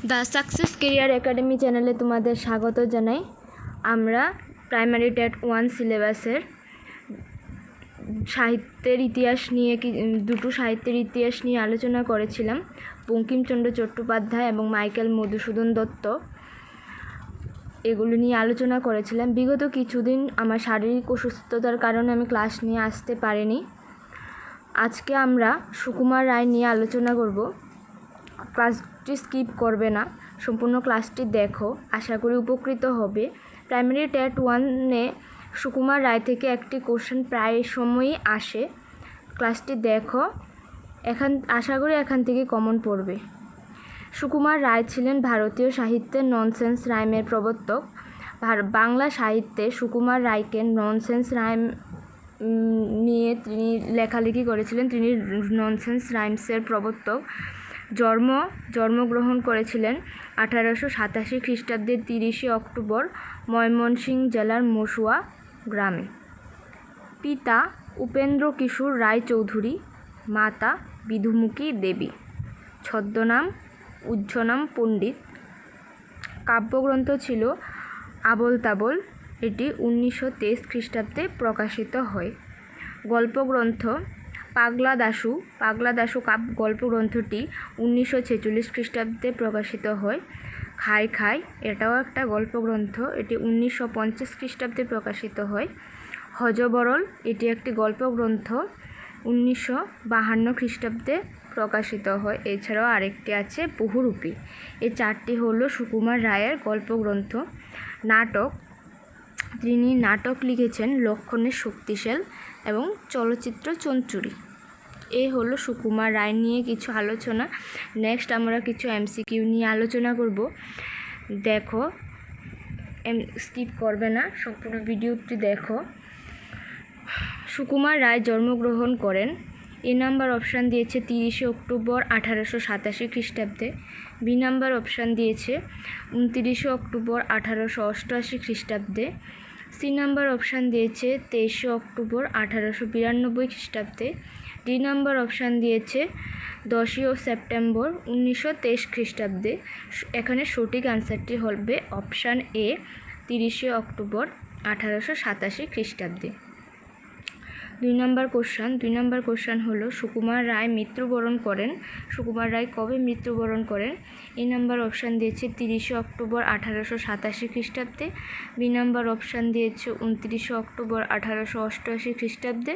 The success career academy চ্যানেলে তোমাদের স্বাগত জানাই। আমরা প্রাইমারি টেট 1 সিলেবাসের সাহিত্যের ইতিহাস নিয়ে দুটো সাহিত্যের ইতিহাস নিয়ে আলোচনা করেছিলাম। বঙ্কিমচন্দ্র চট্টোপাধ্যায় এবং মাইকেল মধুসূদন দত্ত, এগুলো নিয়ে আলোচনা করেছিলাম। বিগত কিছুদিন আমার শারীরিক অসুস্থতার কারণে আমি ক্লাস নিয়ে আসতে পারিনি। আজকে আমরা সুকুমার রায় নিয়ে আলোচনা করব। ক্লাসটি স্কিপ করবে না, সম্পূর্ণ ক্লাসটি দেখো, আশা করি উপকৃত হবে। প্রাইমারি টেট 1-এ সুকুমার রায় থেকে একটি কোশ্চেন প্রায় সময়ই আসে। ক্লাসটি দেখো, আশা করি এখান থেকে কমন পড়বে। সুকুমার রায় ছিলেন ভারতীয় সাহিত্যের ননসেন্স রাইমের প্রবর্তক। বাংলা সাহিত্যে সুকুমার রায়কে ননসেন্স রাইম নিয়ে তিনি লেখালেখি করেছিলেন। তিনি ননসেন্স রাইমসের প্রবর্তক। জন্মগ্রহণ করেছিলেন 1887 খ্রিস্টাব্দের 30 অক্টোবর ময়মনসিংহ জেলার মসুয়া গ্রামে। পিতা উপেন্দ্র কিশোর রায় চৌধুরী, মাতা বিধুমুখী দেবী, ছদ্মনাম উজ্জনাম পণ্ডিত। কাব্যগ্রন্থ ছিল আবল তাবল, এটি 1923 খ্রিস্টাব্দে প্রকাশিত হয়। গল্পগ্রন্থ পাগলা দাশু গল্পগ্রন্থটি 1946 খ্রিস্টাব্দে প্রকাশিত হয়। খাই খাই, এটাও একটা গল্পগ্রন্থ, এটি 1950 খ্রিস্টাব্দে প্রকাশিত হয়। হযবরল, এটি একটি গল্পগ্রন্থ, 1952 খ্রিস্টাব্দে প্রকাশিত হয়। এছাড়াও আরেকটি আছে বহুরূপী। এই চারটি হলো সুকুমার রায়ের গল্পগ্রন্থ। নাটক, তিনি নাটক লিখেছেন লক্ষণের শক্তিশাল এবং চলচ্চিত্র চঞ্চুরি। এই হলো সুকুমার রায় নিয়ে কিছু আলোচনা। নেক্সট আমরা কিছু এমসিকিউ নিয়ে আলোচনা করব। দেখো, স্কিপ করবে না, সম্পূর্ণ ভিডিওটি দেখো। সুকুমার রায় জন্মগ্রহণ করেন, এ নাম্বার অপশান দিয়েছে 30 অক্টোবর 1887 খ্রিস্টাব্দে। বি নাম্বার অপশান দিয়েছে 29 অক্টোবর 1888 খ্রিস্টাব্দে। সি নাম্বার অপশান দিয়েছে 23 অক্টোবর 1892 খ্রিস্টাব্দে। ডি নাম্বার অপশান দিয়েছে 10 সেপ্টেম্বর 1923 খ্রিস্টাব্দে। এখানে সঠিক আনসারটি হবে অপশান এ, 30 অক্টোবর 1887 খ্রিস্টাব্দে। 2 নম্বর কোশ্চান হলো সুকুমার রায় মৃত্যুবরণ করেন। সুকুমার রায় কবে মৃত্যুবরণ করেন? এ নাম্বার অপশান দিয়েছে 30 অক্টোবর 1887 খ্রিস্টাব্দে। বি নাম্বার অপশান দিয়েছে 29 অক্টোবর 1888 খ্রিস্টাব্দে।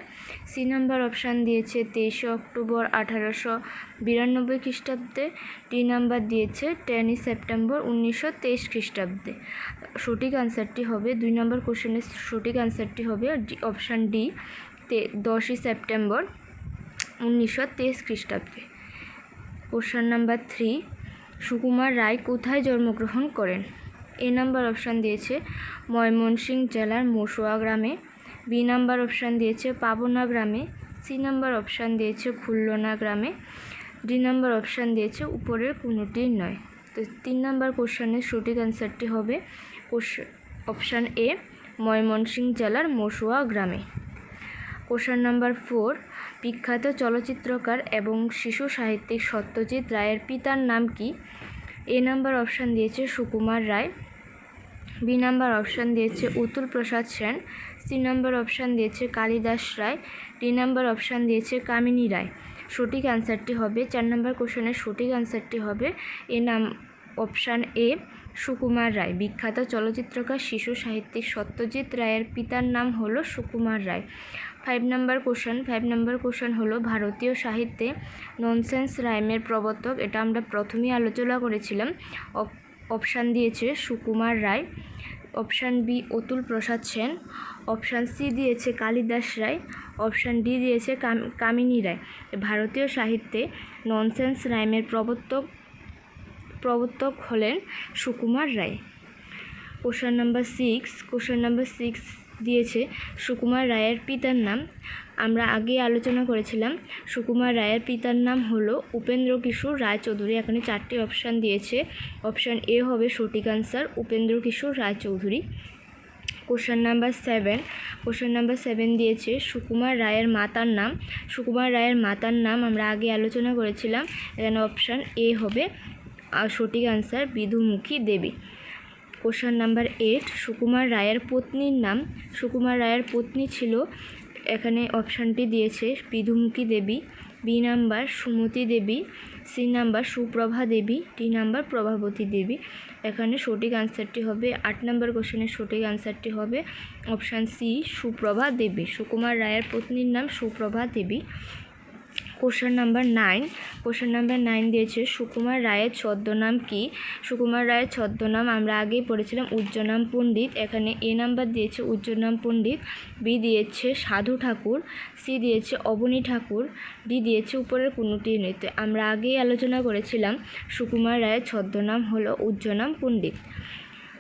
সি নাম্বার অপশান দিয়েছে 23 অক্টোবর 1892 খ্রিস্টাব্দে। ডি নাম্বার দিয়েছে 10 সেপ্টেম্বর 1923 খ্রিস্টাব্দে। সঠিক আনসারটি হবে 2 নম্বর কোশ্চেনের সঠিক আনসারটি হবে অপশান ডি, 10 সেপ্টেম্বর 1923 খ্রিস্টাব্দে। কোশ্চেন নাম্বার 3, সুকুমার রায় কোথায় জন্মগ্রহণ করেন? এ নাম্বার অপশান দিয়েছে ময়মনসিংহ জেলার মসুয়া গ্রামে। বি নাম্বার অপশান দিয়েছে পাবনা গ্রামে। সি নাম্বার অপশান দিয়েছে খুলনা গ্রামে। ডি নাম্বার অপশান দিয়েছে উপরের কোনোটি নয়। তো 3 নম্বর কোশ্চেনের সঠিক অ্যান্সারটি হবে অপশান এ, ময়মনসিংহ জেলার মসুয়া গ্রামে। কোশ্চেন নাম্বার 4, বিখ্যাত চলচ্চিত্রকার এবং শিশু সাহিত্যিক সত্যজিৎ রায়ের পিতার নাম কি? এ নাম্বার অপশান দিয়েছে Sukumar Ray. B number option দিয়েছে Atul Prasad Sen. C number option দিয়েছে কালিদাস রায়। ডি নাম্বার অপশান দিয়েছে কামিনী রায়। সঠিক অ্যান্সারটি হবে 4 নম্বর কোশ্চেনের সঠিক অ্যান্সারটি হবে অপশান এ, সুকুমার রায়। বিখ্যাত চলচ্চিত্রকার শিশু সাহিত্যিক সত্যজিৎ রায়ের পিতার নাম হলো সুকুমার রায়। 5 নম্বর কোশ্চেন হলো ভারতীয় সাহিত্যে ননসেন্স রাইমের প্রবর্তক। এটা আমরা প্রথমেই আলোচনা করেছিলাম। অপশান দিয়েছে Sukumar Ray. Option B Atul Prasad Sen. Option C দিয়েছে কালিদাস রায়। অপশান ডি দিয়েছে কামিনী রায়। ভারতীয় সাহিত্যে ননসেন্স রাইমের প্রবর্তক হলেন সুকুমার রায়। কোশ্চেন নাম্বার 6 দিয়েছে সুকুমার রায়ের পিতার নাম। আমরা আগে আলোচনা করেছিলাম সুকুমার রায়ের পিতার নাম হলো উপেন্দ্র কিশোর রায় চৌধুরী। এখানে 4টি অপশান দিয়েছে। অপশান এ হবে সঠিক আনসার, উপেন্দ্র কিশোর রায় চৌধুরী। কোশ্চেন নাম্বার 7 দিয়েছে সুকুমার রায়ের মাতার নাম। সুকুমার রায়ের মাতার নাম আমরা আগে আলোচনা করেছিলাম। এখানে অপশান এ হবে সঠিক আনসার বিধুমুখী দেবী। কোশ্চেন নাম্বার 8, সুকুমার রায়ের পত্নীর নাম। সুকুমার রায়ের পত্নী ছিল, এখানে অপশানটি দিয়েছে বিধুমুখী দেবী, বি নাম্বার সুমতি দেবী, সি নাম্বার সুপ্রভা দেবী, ডি নাম্বার প্রভাবতী দেবী। এখানে সঠিক আনসারটি হবে 8 নম্বর কোশ্চেনের সঠিক আনসারটি হবে অপশান সি সুপ্রভা দেবী। সুকুমার রায়ের পত্নীর নাম সুপ্রভা দেবী। কোশ্চেন নাম্বার 9 দিয়েছে সুকুমার রায়ের ছদ্মনাম কি? সুকুমার রায়ের ছদ্মনাম আমরা আগেই পড়েছিলাম উজ্জনাম পণ্ডিত। এখানে এ নাম্বার দিয়েছে উজ্জনাম পণ্ডিত, বি দিয়েছে সাধু ঠাকুর, সি দিয়েছে অবনী ঠাকুর, ডি দিয়েছে উপরের কোনোটি নয়। আমরা আগেই আলোচনা করেছিলাম সুকুমার রায়ের ছদ্মনাম হলো উজ্জনাম পণ্ডিত।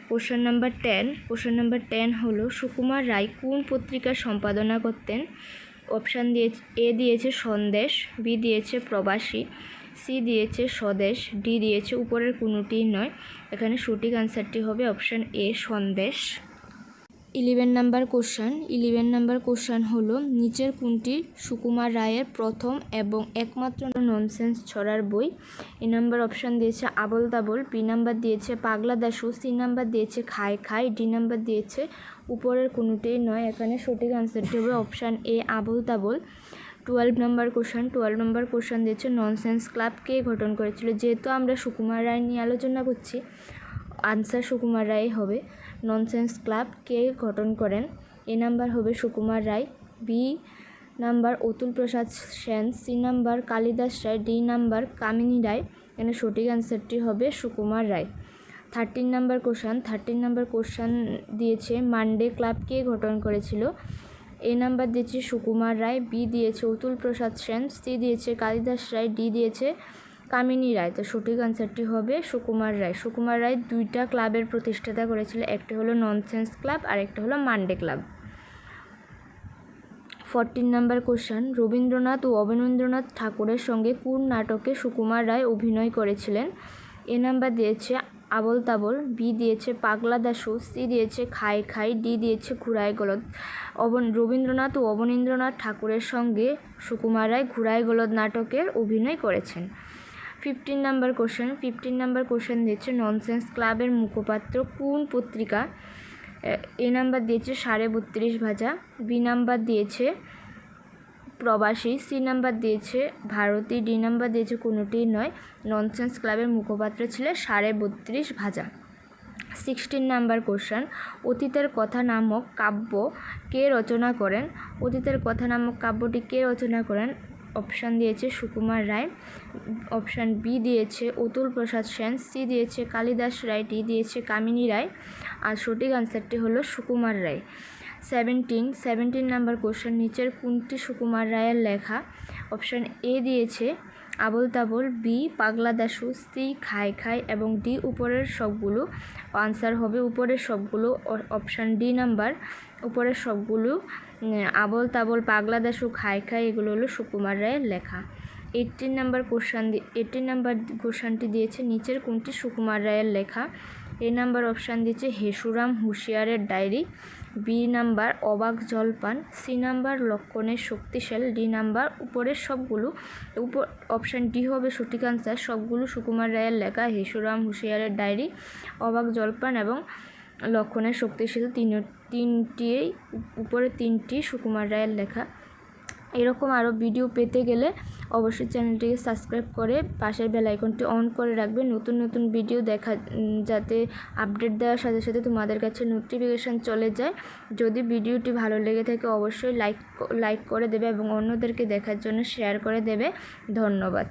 কোশ্চেন নাম্বার 10 হলো সুকুমার রায় কোন পত্রিকার সম্পাদনা করতেন? অপশান দিয়েছে, এ দিয়েছে সন্দেশ, বি দিয়েছে প্রবাসী, সি দিয়েছে স্বদেশ, ডি দিয়েছে উপরের কোনোটি নয়। এখানে সঠিক আনসারটি হবে option A Sandesh. 11 number question হলো নিচের কোনটি সুকুমার রায়ের প্রথম এবং একমাত্র ননসেন্স ছড়ার বই? এ নাম্বার অপশান দিয়েছে আবোল তাবোল, বি নাম্বার দিয়েছে পাগলা দাশু, সি নাম্বার দিয়েছে খাই খাই, ডি নাম্বার দিয়েছে উপরের কোনোটি নয়। এখানে সঠিক আনসারটি হবে option A Abol Tabol. 12 number question দিয়েছে ননসেন্স ক্লাব কে গঠন করেছিল? যেহেতু আমরা সুকুমার রায় নিয়ে আলোচনা করছি, আনসার সুকুমার রায় হবে। ননসেন্স ক্লাব কে গঠন করেন? এ নাম্বার হবে Sukumar Ray, B number Atul Prasad Sen, C number Kalidas রায়, ডি নাম্বার কামিনী রায়। এখানে সঠিক আনসারটি হবে সুকুমার রায়। 13 নম্বর কোশ্চেন দিয়েছে মানডে ক্লাব কে গঠন করেছিল? এ নাম্বার দিয়েছে সুকুমার রায়, বি দিয়েছে অতুল প্রসাদ সেন, সি দিয়েছে কালিদাস রায়, ডি দিয়েছে কামিনী রায়। তো সঠিক আনসারটি হবে সুকুমার রায়। সুকুমার রায় 2টা ক্লাবের প্রতিষ্ঠাতা করেছিল, একটা হলো ননসেন্স ক্লাব আর একটা হলো মানডে ক্লাব। 14 নম্বর কোশ্চেন রবীন্দ্রনাথ ও অবনীন্দ্রনাথ ঠাকুরের সঙ্গে কোন নাটকে সুকুমার রায় অভিনয় করেছিলেন? এ নাম্বার দিয়েছে আবোল তাবোল, বি দিয়েছে পাগলা দাশু, সি দিয়েছে খাই খাই, ডি দিয়েছে ঘুরায় গলদ। রবীন্দ্রনাথ ও অবনীন্দ্রনাথ ঠাকুরের সঙ্গে সুকুমার রায় ঘুরায় গলদ নাটকের অভিনয় করেছেন। 15 নম্বর কোশ্চেন দিয়েছে ননসেন্স ক্লাবের মুখপাত্র কোন পত্রিকা? এ নাম্বার দিয়েছে 32.5 ভাজা, বি নাম্বার দিয়েছে প্রবাসী, সি নাম্বার দিয়েছে ভারতী, ডি নাম্বার দিয়েছে কোনোটি নয়। ননসেন্স ক্লাবের মুখপাত্র ছিল 32.5 ভাজা। 16 নম্বর কোশ্চেন অতীতের কথা নামক কাব্য কে রচনা করেন? অতীতের কথা নামক কাব্যটি কে রচনা করেন? অপশান দিয়েছে সুকুমার রায়, অপশান বি দিয়েছে অতুল প্রসাদ সেন, সি দিয়েছে কালিদাস রায়, ডি দিয়েছে কামিনী রায়। আর সঠিক আনসারটি হলো সুকুমার রায়। 17 নম্বর কোশ্চেন নিচের কোনটি সুকুমার রায়ের লেখা? অপশান এ দিয়েছে আবোল তাবোল, বি পাগলা দাশু, সি খাই খাই এবং ডি উপরের সবগুলো। আনসার হবে উপরের সবগুলো, অপশান ডি নাম্বার উপরের সবগুলো। আবোল তাবোল, পাগলা দাশু, খাই খাই এগুলো হলো সুকুমার রায়ের লেখা। 18 নম্বর কোশ্চেনটি দিয়েছে নিচের কোনটি সুকুমার রায়ের লেখা? এ নাম্বার অপশান দিয়েছে হেসুরাম হুঁশিয়ারের ডায়েরি, বি নাম্বার অবাক জলপান, সি নাম্বার লক্ষণের শক্তিশাল, ডি নাম্বার উপরের সবগুলো। অপশান ডি হবে সঠিক আনসার, সবগুলো সুকুমার রায়ের লেখা। হেসুরাম হুঁশিয়ারের ডায়েরি, অবাক জলপান এবং লক্ষণের শক্তিশাল উপরে তিনটি সুকুমার রায়ের লেখা। এরকম আরও ভিডিও পেতে গেলে অবশ্যই চ্যানেলটিকে সাবস্ক্রাইব করে পাশের বেল আইকনটি অন করে রাখবে, নতুন ভিডিও যাতে আপডেট দেওয়ার সাথে সাথে তোমাদের কাছে নোটিফিকেশান চলে যায়। যদি ভিডিওটি ভালো লেগে থাকে অবশ্যই লাইক করে দেবে এবং অন্যদেরকে দেখার জন্য শেয়ার করে দেবে। ধন্যবাদ।